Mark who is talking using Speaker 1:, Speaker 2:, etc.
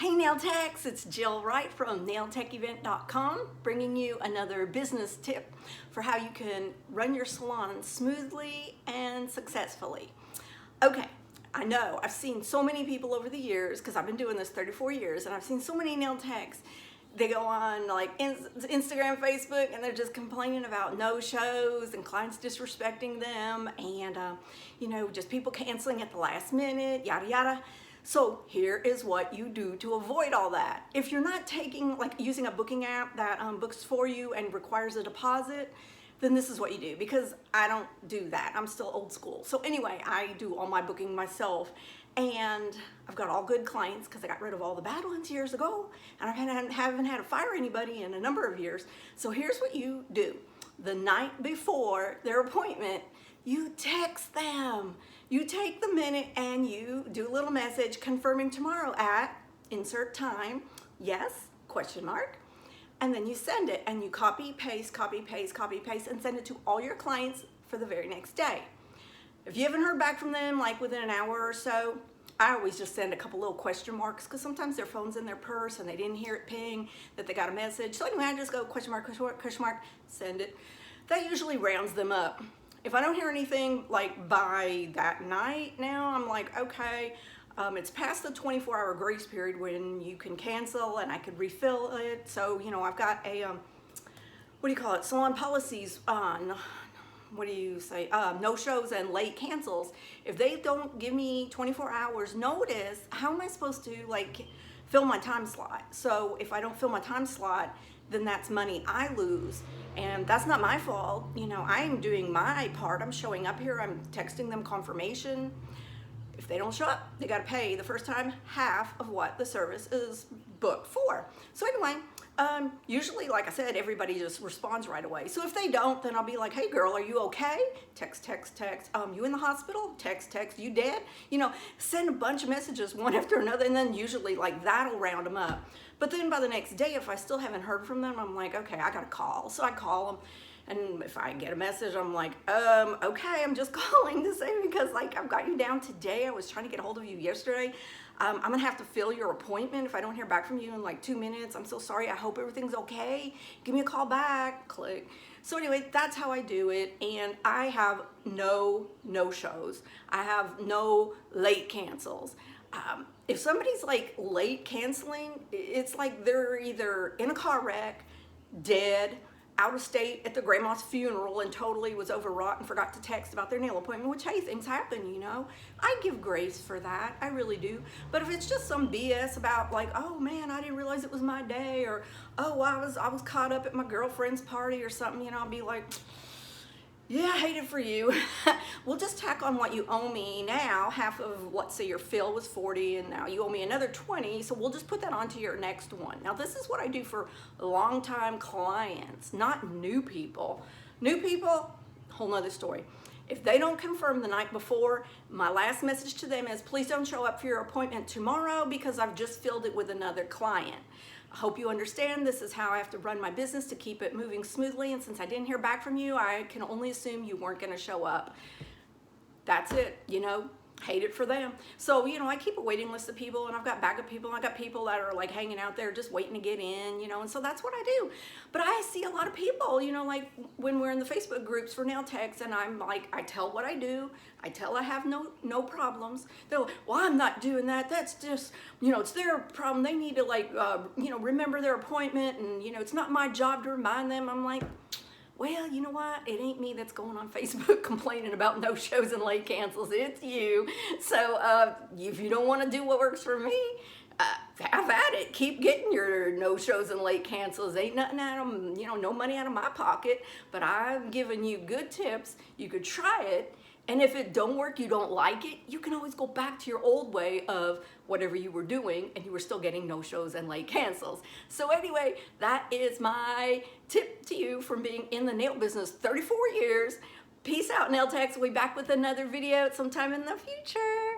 Speaker 1: Hey nail techs, it's Jill Wright from nailtechevent.com bringing you another business tip for how you can run your salon smoothly and successfully. Okay, I know I've seen so many people over the years, because I've been doing this 34 years, and I've seen so many nail techs. They go on like Instagram, Facebook, and they're just complaining about no-shows and clients disrespecting them and just people canceling at the last minute, yada yada. So here is what you do to avoid all that. If you're not using a booking app that books for you and requires a deposit, then this is what you do, because I don't do that. I'm still old school. So anyway, I do all my booking myself, and I've got all good clients because I got rid of all the bad ones years ago, and I haven't had to fire anybody in a number of years. So here's what you do. The night before their appointment, you text them. You take the minute and you do a little message confirming tomorrow at insert time, yes, question mark, and then you send it and you copy, paste, and send it to all your clients for the very next day. If you haven't heard back from them like within an hour or so, I always just send a couple little question marks, because sometimes their phone's in their purse and they didn't hear it ping that they got a message. So anyway, I just go question mark, send it. That usually rounds them up. If I don't hear anything like by that night now, I'm like, okay, it's past the 24-hour grace period when you can cancel and I could refill it. So, I've got a, salon policies on, no shows and late cancels. If they don't give me 24 hours notice, how am I supposed to fill my time slot? So if I don't fill my time slot, then that's money I lose, and that's not my fault. I'm doing my part. I'm showing up here, I'm texting them confirmation. If they don't show up, they got to pay the first time half of what the service is booked for. So anyway, usually, like I said, everybody just responds right away. So if they don't, then I'll be like, hey girl, are you okay? Text. You in the hospital? Text. You dead? Send a bunch of messages one after another, and then usually that'll round them up. But then by the next day, if I still haven't heard from them, I'm like, okay, I gotta call. So I call them. And if I get a message, I'm like, okay, I'm just calling to say, because I've got you down today. I was trying to get a hold of you yesterday. I'm gonna have to fill your appointment if I don't hear back from you in 2 minutes. I'm so sorry. I hope everything's okay. Give me a call back. Click. So anyway, that's how I do it. And I have no shows. I have no late cancels. If somebody's late canceling, it's like they're either in a car wreck, dead, out of state at the grandma's funeral and totally was overwrought and forgot to text about their nail appointment, which, hey, things happen, I give grace for that, I really do. But if it's just some BS about oh man, I didn't realize it was my day, or oh, I was caught up at my girlfriend's party or something, I'll be like, yeah, I hate it for you. We'll just tack on what you owe me now. Half of, let's say your fill was 40 and now you owe me another 20. So we'll just put that onto your next one. Now this is what I do for longtime clients, not new people. New people, whole nother story. If they don't confirm the night before, my last message to them is, please don't show up for your appointment tomorrow because I've just filled it with another client. I hope you understand this is how I have to run my business to keep it moving smoothly, and since I didn't hear back from you, I can only assume you weren't going to show up. That's it, hate it for them. So, I keep a waiting list of people, and I've got backup people. I got people that are hanging out there just waiting to get in, and so that's what I do. But I see a lot of people, when we're in the Facebook groups for nail techs, and I'm I tell what I do. I tell I have no problems. They're like, well, I'm not doing that. That's just, it's their problem. They need to remember their appointment, and, it's not my job to remind them. I'm like, well, you know what? It ain't me that's going on Facebook complaining about no shows and late cancels. It's you. So if you don't want to do what works for me, have at it. Keep getting your no shows and late cancels. Ain't nothing out of them, no money out of my pocket. But I'm giving you good tips. You could try it. And if it don't work, you don't like it, you can always go back to your old way of whatever you were doing, and you were still getting no shows and late cancels. So anyway, that is my tip to you from being in the nail business 34 years. Peace out, nail techs. We'll be back with another video sometime in the future.